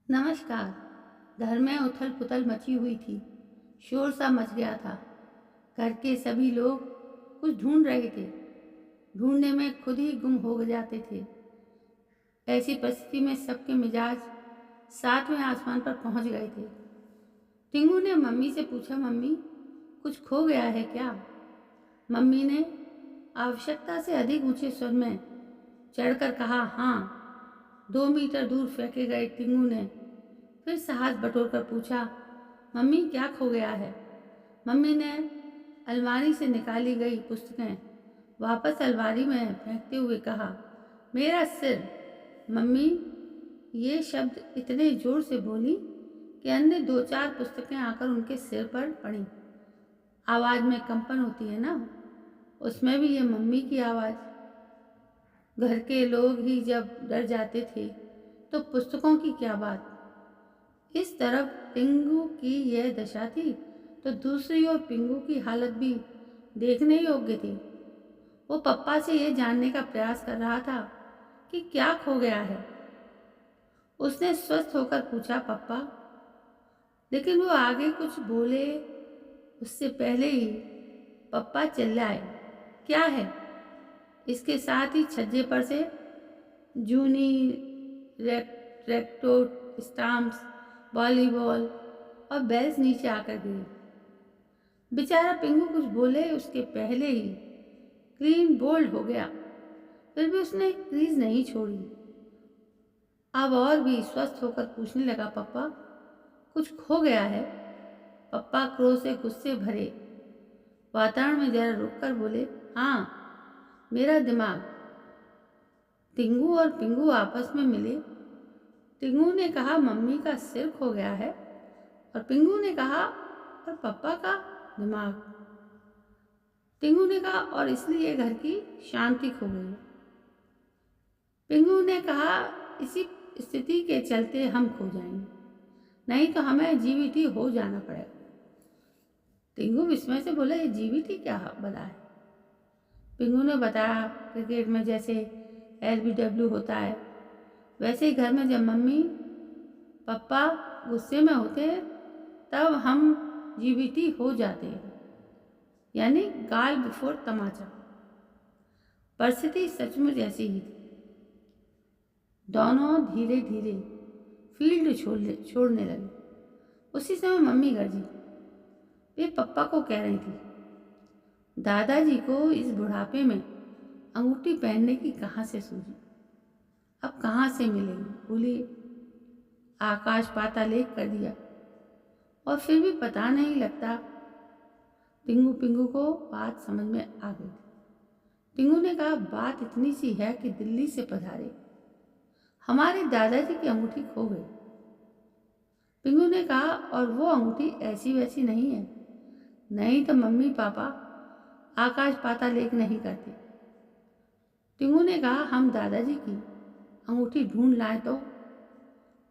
नमस्कार। घर में उथल पुथल मची हुई थी। शोर सा मच गया था। घर के सभी लोग कुछ ढूंढ रहे थे। ढूंढने में खुद ही गुम हो जाते थे। ऐसी परिस्थिति में सबके मिजाज सातवें आसमान पर पहुंच गए थे। टिंगू ने मम्मी से पूछा, मम्मी कुछ खो गया है क्या? मम्मी ने आवश्यकता से अधिक ऊंचे स्वर में चढ़कर कहा, हाँ। 2 मीटर दूर फेंके गए टिंगू ने फिर साहस बटोरकर पूछा, मम्मी क्या खो गया है? मम्मी ने अलमारी से निकाली गई पुस्तकें वापस अलमारी में फेंकते हुए कहा, मेरा सिर। मम्मी ये शब्द इतने जोर से बोली कि अन्य 2-4 पुस्तकें आकर उनके सिर पर पड़ी। आवाज़ में कंपन होती है ना, उसमें भी ये मम्मी की आवाज़। घर के लोग ही जब डर जाते थे तो पुस्तकों की क्या बात। इस तरफ टिंगू की यह दशा थी तो दूसरी ओर पिंगू की हालत भी देखने योग्य थी। वो पप्पा से यह जानने का प्रयास कर रहा था कि क्या खो गया है। उसने स्वस्थ होकर पूछा, पप्पा। लेकिन वो आगे कुछ बोले उससे पहले ही पप्पा चिल्लाए, क्या है? इसके साथ ही छज्जे पर से जूनी रेक्टो स्टाम्प्स, वॉलीबॉल और बेल्स नीचे आकर गिरी। बेचारा पिंगू कुछ बोले उसके पहले ही क्लीन बोल्ड हो गया। फिर भी उसने क्रीज नहीं छोड़ी। अब और भी स्वस्थ होकर पूछने लगा, पप्पा कुछ खो गया है? पप्पा क्रोध से गुस्से भरे वातावरण में जरा रुककर बोले, हाँ, मेरा दिमाग। टिंगू और पिंगू आपस में मिले। टिंगू ने कहा, मम्मी का सिर खो गया है, और पिंगू ने कहा, और पप्पा का दिमाग। टिंगू ने कहा, और इसलिए घर की शांति खो गई। पिंगू ने कहा, इसी स्थिति के चलते हम खो जाएंगे, नहीं तो हमें जीवीटी हो जाना पड़ेगा। टिंगू विस्मय से बोला, ये जीवीटी क्या बला है? पिंगू ने बताया, क्रिकेट में जैसे LBW होता है वैसे ही घर में जब मम्मी पप्पा गुस्से में होते हैं तब हम जीवीटी हो जाते हैं, यानी गाल बिफोर तमाचा। परिस्थिति सचमुच ऐसी ही थी। दोनों धीरे धीरे फील्ड छोड़ने लगे। उसी समय मम्मी गरजी। वे पप्पा को कह रही थी, दादाजी को इस बुढ़ापे में अंगूठी पहनने की कहाँ से सूझी? अब कहाँ से मिलेगी? बोलिए। आकाश पाताल एक कर दिया और फिर भी पता नहीं लगता। टिंगू पिंगू को बात समझ में आ गई। टिंगू ने कहा, बात इतनी सी है कि दिल्ली से पधारे हमारे दादाजी की अंगूठी खो गई। पिंगू ने कहा, और वो अंगूठी ऐसी वैसी नहीं है, नहीं तो मम्मी पापा आकाश पाताल एक नहीं करते। टिंगू ने कहा, हम दादाजी की अंगूठी ढूंढ लाए तो?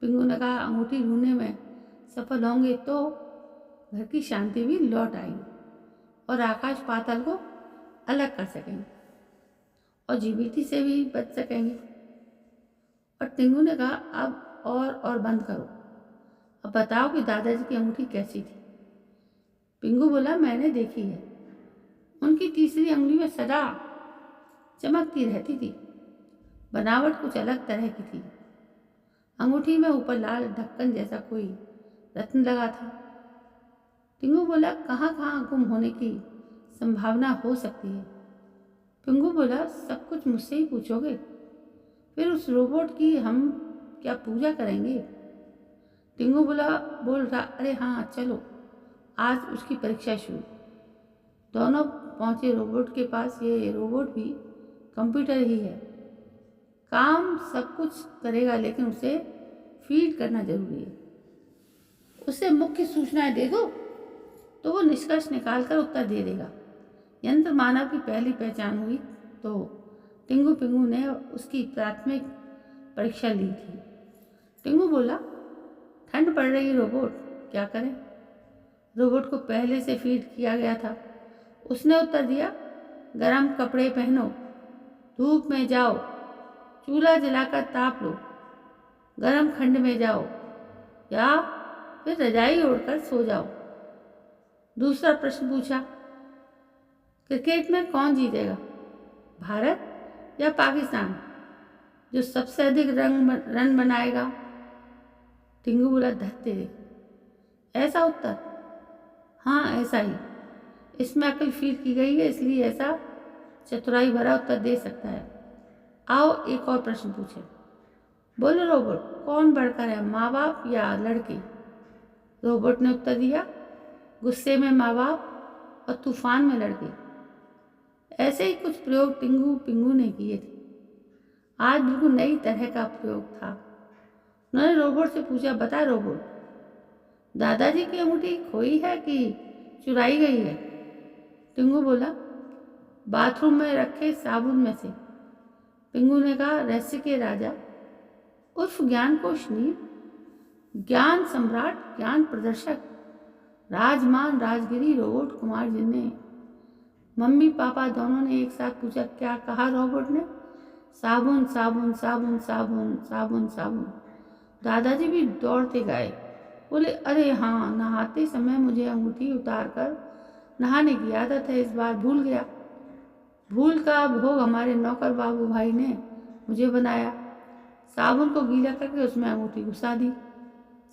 पिंगू ने कहा, अंगूठी ढूंढने में सफल होंगे तो घर की शांति भी लौट आएगी और आकाश पाताल को अलग कर सकेंगे और जीबीटी से भी बच सकेंगे। और टिंगू ने कहा, अब और बंद करो, अब बताओ कि दादाजी की अंगूठी कैसी थी? पिंगू बोला, मैंने देखी है, उनकी तीसरी अंगुली में सदा चमकती रहती थी। बनावट कुछ अलग तरह की थी। अंगूठी में ऊपर लाल ढक्कन जैसा कोई रत्न लगा था। टिंगू बोला, कहाँ कहाँ गुम होने की संभावना हो सकती है? पिंगू बोला, सब कुछ मुझसे ही पूछोगे? फिर उस रोबोट की हम क्या पूजा करेंगे? टिंगू बोल रहा, अरे हाँ चलो, आज उसकी परीक्षा शुरू। दोनों पहुंचे रोबोट के पास। ये रोबोट भी कंप्यूटर ही है, काम सब कुछ करेगा, लेकिन उसे फीड करना जरूरी है। उसे मुख्य सूचनाएं दे दो तो वो निष्कर्ष निकालकर उत्तर दे देगा। यंत्र मानव की पहली पहचान हुई तो टिंगू पिंगू ने उसकी प्राथमिक परीक्षा ली थी। टिंगू बोला, ठंड पड़ रही रोबोट, क्या करें? रोबोट को पहले से फीड किया गया था। उसने उत्तर दिया, गरम कपड़े पहनो, धूप में जाओ, चूल्हा जलाकर ताप लो, गरम खंड में जाओ, या फिर रजाई ओढ़कर सो जाओ। दूसरा प्रश्न पूछा, क्रिकेट में कौन जीतेगा, भारत या पाकिस्तान? जो सबसे अधिक रन बनाएगा? टिंगू बोला, धत्ते, ऐसा उत्तर? हाँ, ऐसा ही। इसमें अकल फीड की गई है, इसलिए ऐसा चतुराई भरा उत्तर दे सकता है। आओ एक और प्रश्न पूछे। बोलो रोबोट, कौन बढ़कर है, माँ बाप या लड़के? रोबोट ने उत्तर दिया, गुस्से में माँ बाप और तूफान में लड़के। ऐसे ही कुछ प्रयोग टिंगू पिंगू ने किए थे। आज बिल्कुल नई तरह का प्रयोग था। उन्होंने रोबोट से पूछा, बता रोबोट, दादाजी की अंगूठी खोई है कि चुराई गई है? टिंगू बोला, बाथरूम में रखे साबुन में से। पिंगू ने कहा, रहस्य के राजा उर्फ ज्ञान कोशनीर, ज्ञान सम्राट, ज्ञान प्रदर्शक, राजमान राजगिरी रोबोट कुमार जी ने। मम्मी पापा दोनों ने एक साथ पूछा, क्या कहा रोबोट ने? साबुन साबुन साबुन साबुन साबुन साबुन। दादाजी भी दौड़ते गए, बोले, अरे हाँ, नहाते समय मुझे अंगूठी उतार कर नहाने की आदत है, इस बार भूल गया। भूल का भोग हमारे नौकर बाबू भाई ने मुझे बनाया। साबुन को गीला करके उसमें अंगूठी घुसा दी।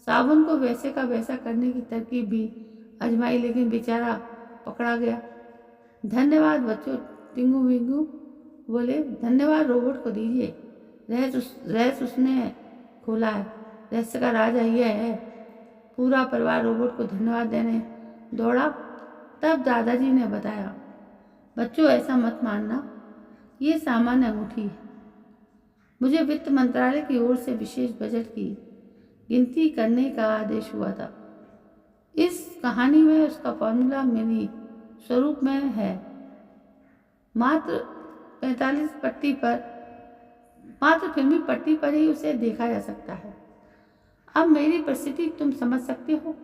साबुन को वैसे का वैसा करने की तरकीब भी आजमाई, लेकिन बेचारा पकड़ा गया। धन्यवाद बच्चों, टिंगू बिंगू बोले, धन्यवाद रोबोट को दीजिए, रहस्य उसने खोला है, रहस्य का राजा यह है। पूरा परिवार रोबोट को धन्यवाद देने दौड़ा। तब दादाजी ने बताया, बच्चों ऐसा मत मानना, ये सामान्य अंगूठी है। मुझे वित्त मंत्रालय की ओर से विशेष बजट की गिनती करने का आदेश हुआ था। इस कहानी में उसका फॉर्मूला मेरी स्वरूप में है। मात्र 45 पट्टी पर, मात्र फिल्मी पट्टी पर ही उसे देखा जा सकता है। अब मेरी परिस्थिति तुम समझ सकते हो।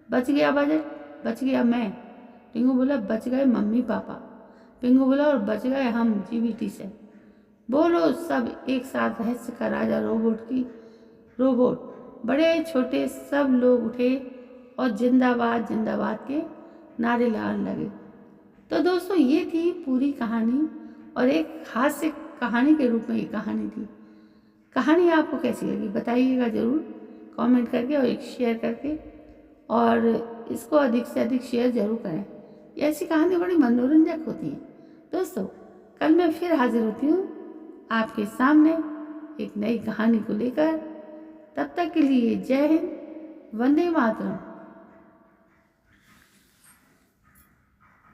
बच गया बजट, बच गया मैं। टिंगू बोला, बच गए मम्मी पापा। पिंगू बोला, और बच गए हम जीबीटी से। बोलो सब एक साथ, रहस्य का राजा रोबोट। बड़े छोटे सब लोग उठे और जिंदाबाद जिंदाबाद के नारे लगाने लगे। तो दोस्तों, ये थी पूरी कहानी और एक हास्य कहानी के रूप में ये कहानी थी। कहानी आपको कैसी लगी बताइएगा ज़रूर कमेंट करके और एक शेयर करके, और इसको अधिक से अधिक शेयर जरूर करें। ऐसी कहानी बड़ी मनोरंजक होती है। दोस्तों, कल मैं फिर हाजिर होती हूँ आपके सामने एक नई कहानी को लेकर। तब तक के लिए जय हिंद, वंदे मातरम।